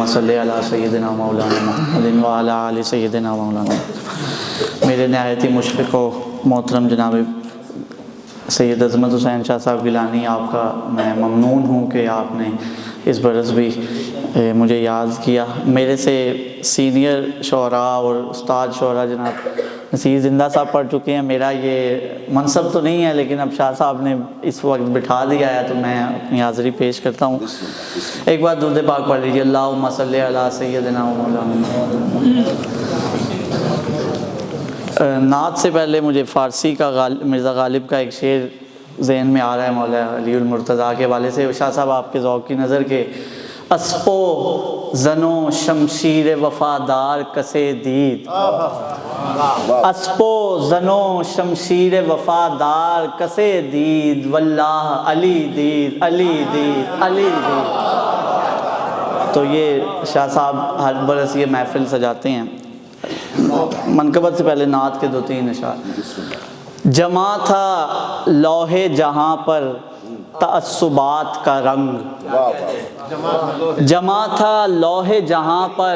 सल्लि अला सय्यिदिना मौलाना मुहम्मदिन व अला आलि सय्यिदिना मौलाना। मेरे नहायत ही मुशफ़िक़ व मोहतरम जनाब सैयद अज़मत हुसैन शाह साहब गिलानी, आपका मैं ममनून हूँ कि आपने इस बरस भी मुझे याद किया। मेरे से सीनियर शोरा और उस्ताद शोरा जनाब नसीर ज़िंदा साहब पढ़ चुके हैं। मेरा ये मनसब तो नहीं है, लेकिन अब शाह साहब ने इस वक्त बिठा दिया है तो मैं अपनी हाज़िरी पेश करता हूँ। एक बार दुरूद पाक पढ़ लीजिए, अल्लाहुम्मा सल्लि अला सय्यिदिना मौलाना। नात से पहले मुझे फ़ारसी का मिर्ज़ा गालिब का एक शेर ज़हन में आ रहा है मौला अलीउल मुर्तज़ा के हवाले से। शाह साहब आपके ज़ौक़ की नज़र के अस्पो ज़नो शमशीर वफ़ादार कसे दीद, अस्पो ज़नो शमशीर वफ़ादार कसे दीद, वल्लाह अली दीद अली दीद अली दीद। तो ये शाह साहब हर बरस ये महफ़िल सजाते हैं। मनकबत से पहले नात के 2-3 अशार। जमा था लौहे जहाँ पर तअस्सुबात का रंग, जमा था लौहे जहाँ पर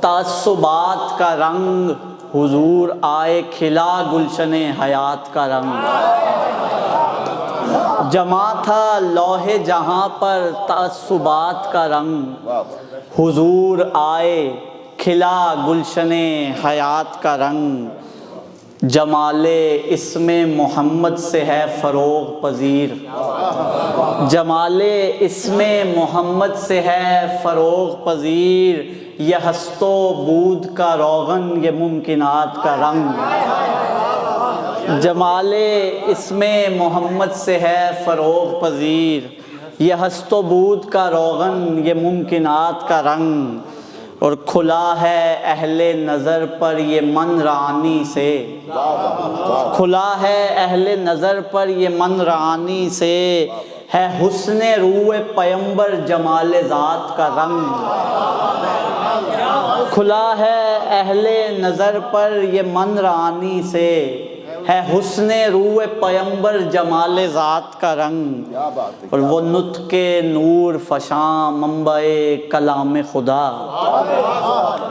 तअस्सुबात का रंग, हुजूर आए खिला गुलशने हयात का रंग। जमा था लौहे जहाँ पर तअस्सुबात का रंग, हुजूर आए खिला गुलशने हयात का रंग। जमाले इसमें मोहम्मद से है फ़रोग़ पज़ीर, जमाले इसमें मोहम्मद से है फ़रोग़ पज़ीर, यह हस्तो बूद का रोगन ये मुमकिनात का रंग। जमाले इसमें मोहम्मद से है फ़रोग़ पज़ीर, यह हस्तो बूद का रोगन ये मुमकिनात का रंग। और खुला है अहले नज़र पर ये मन रानी से, खुला है अहले नज़र पर ये मन रानी से, है हुस्ने रूए पैगंबर जमाले ज़ात का रंग। खुला है अहले नज़र पर ये मन रानी से, है हुस्ने रूए पैगंबर जमाले ज़ात का रंग। और वो नुत्के नूर फ़शां मंबए कलाम खुदा,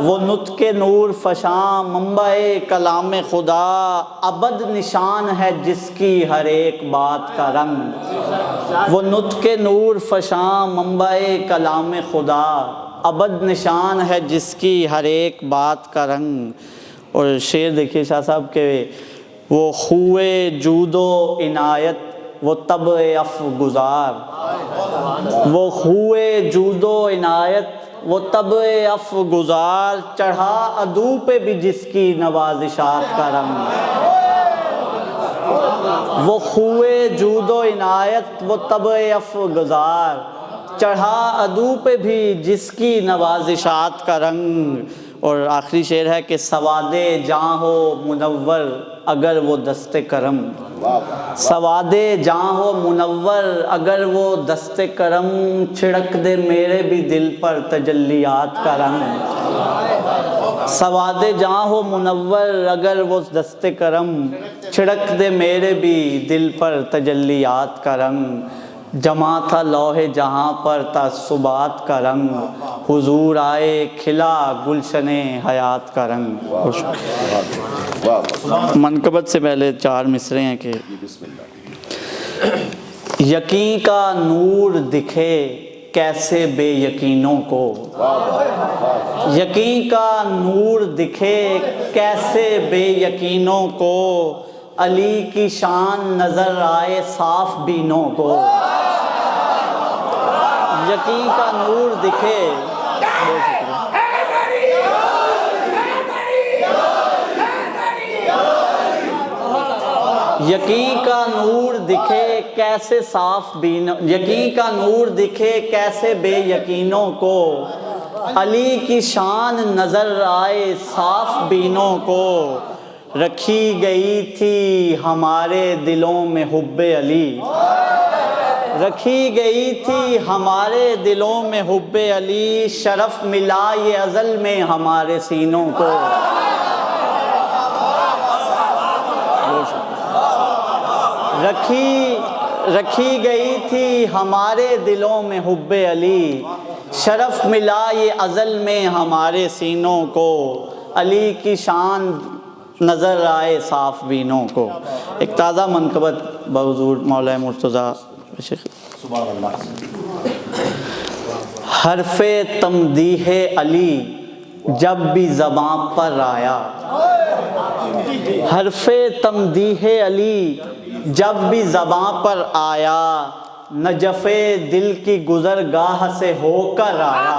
वो नुत्के नूर फ़शां मंबए कलाम खुदा, अबद निशान है जिसकी हर एक बात का रंग। वो नुत्के नूर फ़शां मंबए कलाम खुदा, अबद निशान है जिसकी हर एक बात का रंग। और शेर देखिए शाह साहब के, वो खुए जूदो इनायत वो तब अफ़ गुज़ार, वो खुए जूदो इनायत वो तब अफ़ गुज़ार, चढ़ा अदू पे भी जिसकी नवाज़िशात का रंग। वो खुए जूदो इनायत वो तब अफ़ गुज़ार, चढ़ा अदू पे भी जिसकी नवाज़िशात का रंग। और आखिरी शेर है कि सवादे जाँ हो मुनव्वर अगर वो दस्ते करम, सवादे जाँ हो मुनव्वर अगर वो दस्ते करम, छिड़क दे मेरे भी दिल पर तजल्लियात का रंग। सवादे जाँ हो मुनव्वर अगर वो दस्ते करम, छिड़क दे मेरे भी दिल पर तजल्लियात का रंग। जमा था लौहे जहाँ पर तअस्सुबात का रंग, हुजूर आए खिला गुलशने हयात का रंग। मनकबत से पहले 4 मिसरे हैं कि यकीन का नूर दिखे कैसे बेयकीनों को, यकीन का नूर दिखे कैसे बेयकीनों को, अली की शान नज़र आए साफ बीनों को। यकीन का नूर दिखे, यकीन का नूर दिखे कैसे साफ बीनों, यकीन का नूर दिखे कैसे बेयकीनों को, अली की शान नज़र आए साफ बीनों को। रखी गई थी हमारे दिलों में हुब्बे अली, रखी गई थी हमारे दिलों में हुब्बे अली, शरफ मिला ये अज़ल में हमारे सीनों को। रखी गई थी हमारे दिलों में हुब्बे अली, शरफ मिला ये अज़ल में हमारे सीनों को, अली की शान नज़र आए साफ बीनों को। एक ताज़ा मनक़बत बहुज़ूर मौला मुर्तज़ा सुभान अल्लाह। हर्फ़े तमदीहे अली जब भी ज़बां पर आया, हर्फ़े तमदीहे अली जब भी ज़बां पर आया, नजफ़े दिल की गुज़रगाह से होकर आया।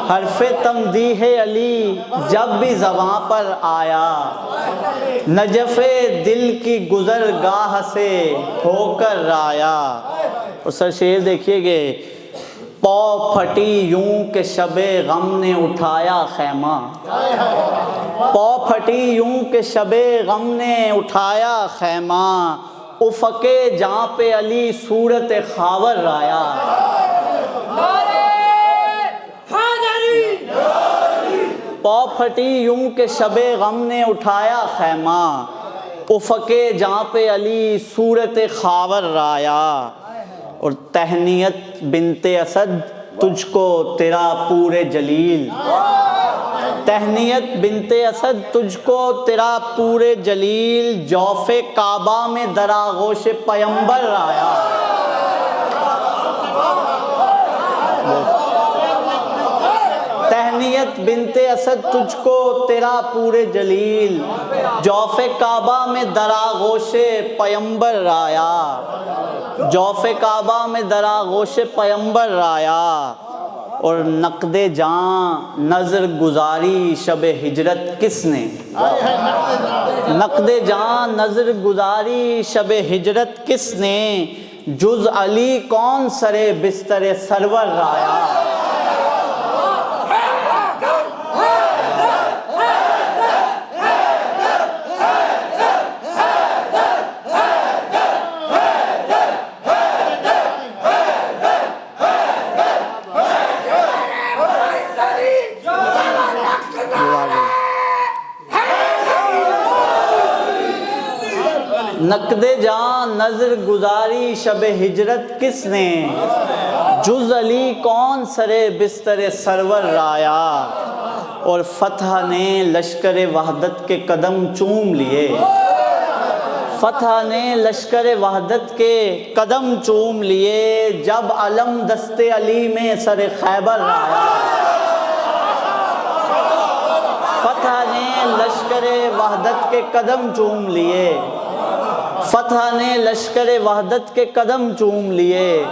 हर्फ़े तमदीहे अली जब भी ज़बां पर आया, नजफ़े दिल की गुज़रगाह से होकर आया। और सर शेर देखिएगे, पौ फटी यूं के शबे गम ने उठाया खैमा, पौ फटी यूं के शबे गम ने उठाया खैमा, उफ़क़े जहाँ पे अली सूरत खावर आया। पौ फटी यूं के शबे गम ने उठाया खैमा, उफ़क़े जहाँ पे अली सूरत खावर आया। और तहनीयत बिनते असद तुझको तेरा पूरे जलील, तहनीयत बिनते असद तुझको तेरा पूरे जलील, जौफ़े काबा में दरागोश पैगंबर आया। तहनीयत बिनते असद तुझको तेरा पूरे जलील, जौफ़े काबा में दरागोश पैगंबर आया। जौफ़े काबा में दरागोश पैगंबर आया। और नक़दे जाँ नज़र गुज़ारी शब हिजरत किसने, नक़दे जाँ नज़र गुज़ारी शब हिजरत किसने, जुज़ अली कौन सरे बिस्तर सरवर आया। नक़दे जाँ नज़र गुज़ारी शब हिजरत किसने, जुज़ अली कौन सरे बिस्तर सरवर आया। और फ़तह ने लश्कर वहदत के कदम चूम लिए, फ़तह ने लश्कर वहदत के कदम चूम लिए, जब अलम दस्ते अली में सर खैबर आया। फ़तह ने लश्कर वहदत के कदम चूम लिए, फ़तह ने लश्कर वहदत के कदम चूम लिए,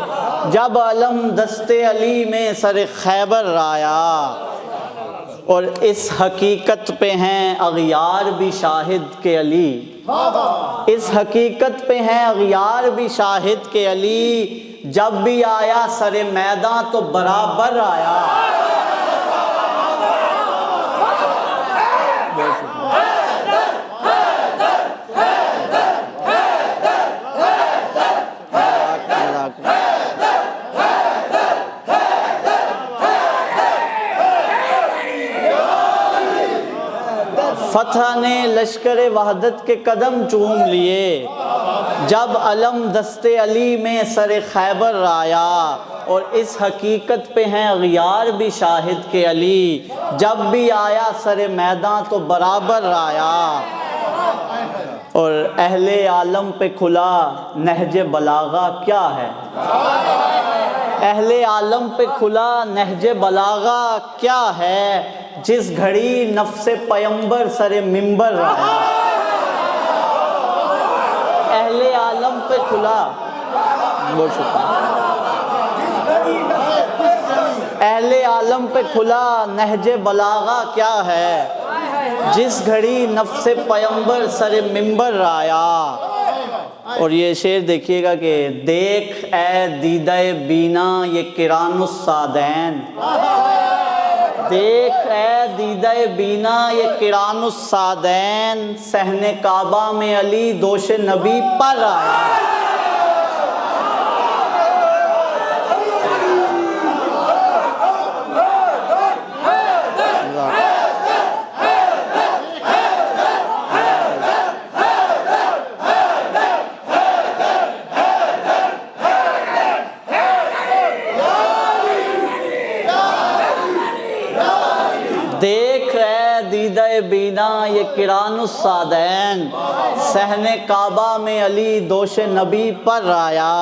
जब अलम दस्ते अली में सर खैबर आया। और इस हकीकत पे हैं अग़ियार भी शाहिद के अली, इस हकीकत पे हैं अग़ियार भी शाहिद के अली, जब भी आया सरे मैदान तो बराबर आया। फ़तह ने लश्कर वहदत के कदम चूम लिए, जब अलम दस्ते अली में सर खैबर आया। और इस हकीकत पे हैं अग़ियार भी शाहिद के अली, जब भी आया सर मैदान तो बराबर आया। और अहले आलम पे खुला नहज बलागा क्या है, अहले आलम पे खुला नहज बलागा क्या है, जिस घड़ी नफ्से पैगंबर सरे मिंबर आया। अहले आलम पे खुला, बहुत शुक्रिया, अहले आलम पे खुला नहज बलागा क्या है, जिस घड़ी नफ्से पैगंबर सरे मिंबर आया। और ये शेर देखिएगा कि देख ए दीदाए बीना ये किरानुस्सादैन, देख ए दीदाए बीना ये किरानुस्सादैन, सहने काबा में अली दोष नबी पर आया। बीना ये किरानुस्सादैन, सहने काबा में अली दोष नबी पर आया।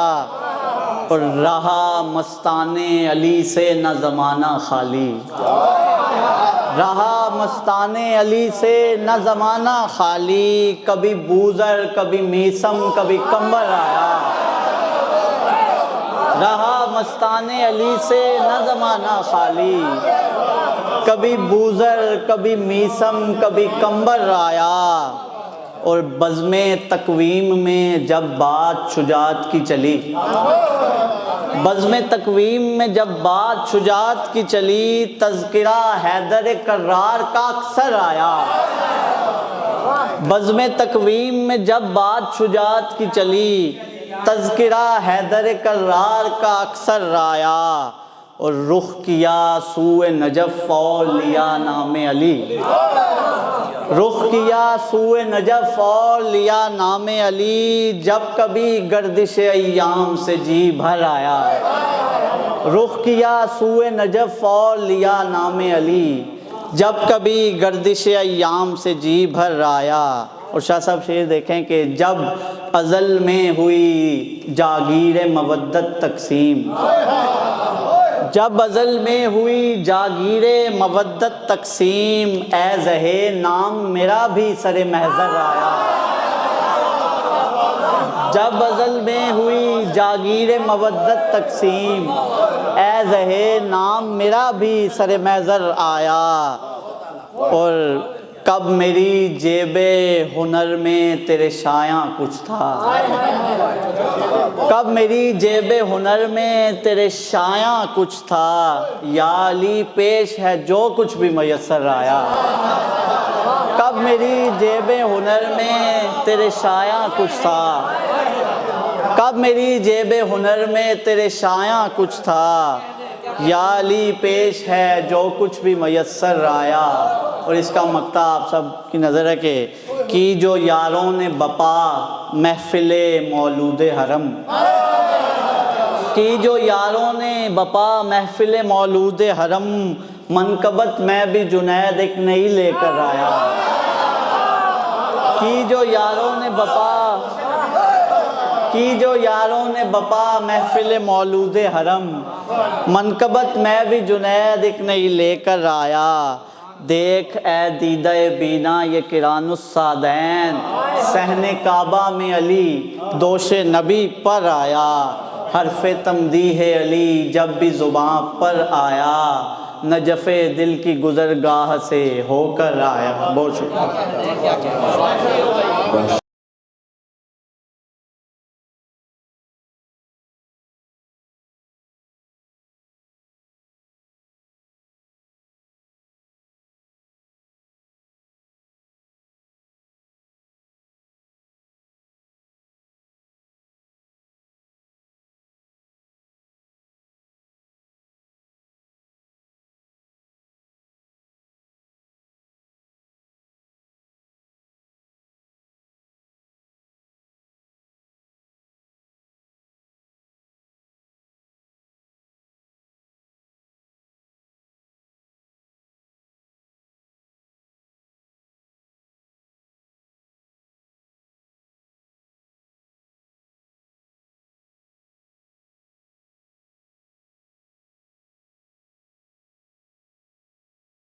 और रहा मस्ताने अली से न ज़माना खाली, रहा मस्ताने अली से न ज़माना खाली। कभी बूज़र कभी मीसम कभी कंबर आया, रहा मस्ताने अली से न ज़माना खाली। कभी बूज़र कभी मीसम कभी कंबर आया। और बज़्मे तकवीम में जब बात शुजात की चली, बज़्मे तकवीम में जब बात शुजात की चली, तज़किरा हैदर कर्रार का अक्सर आया। बज़्मे तकवीम में जब बात शुजात की चली, तज़किरा हैदर कर्रार का अक्सर आया। और रुख किया सूए नजफ़ और लिया नामे अली, रुख किया सूए नजफ़ और लिया नामे अली। जब कभी गर्दिश अय्याम से जी भर आया, रुख किया सूए नजफ़ और लिया नामे अली। जब कभी गर्दिश अय्याम से जी भर आया। और शाह साहब शेर देखें कि जब अज़ल में हुई जागीर मवद्दत तक़सीम, जब अज़ल में हुई जागीरे मवद्दत तक़सीम, ए ज़हे नाम मेरा भी सरे महज़र आया। जब अज़ल में हुई जागीरे मवद्दत तक़सीम, ए ज़हे नाम मेरा भी सरे महज़र आया। और कब मेरी जेबे हुनर में तेरे शायां कुछ था, कब मेरी जेबे हुनर में तेरे शायां कुछ था। या अली पेश है जो कुछ भी मयस्सर आया, कब मेरी जेबे हुनर में तेरे शायां कुछ था, कब मेरी जेबे हुनर में तेरे शायां कुछ था। या अली पेश है जो कुछ भी मयस्सर आया। और इसका मक्ता आप सब की नज़र है कि जो यारों ने बपा महफिले मौलूद हरम, कि जो यारों ने बपा महफिले मौलूद हरम, मनकबत में भी जुनैद एक नई लेकर आया। कि जो यारों ने बपा, कि जो यारों ने बपा महफिल मौलूद हरम, मनकबत में भी जुनैद एक नई लेकर आया। देख ए दीदा बीना ये किरानुस्सादैन, सहने काबा में अली दोष नबी पर आया। हर्फ़े तमदीह अली जब भी ज़ुबां पर आया, नजफ़े दिल की गुज़रगाह से होकर आया। बहुत शुक्रिया।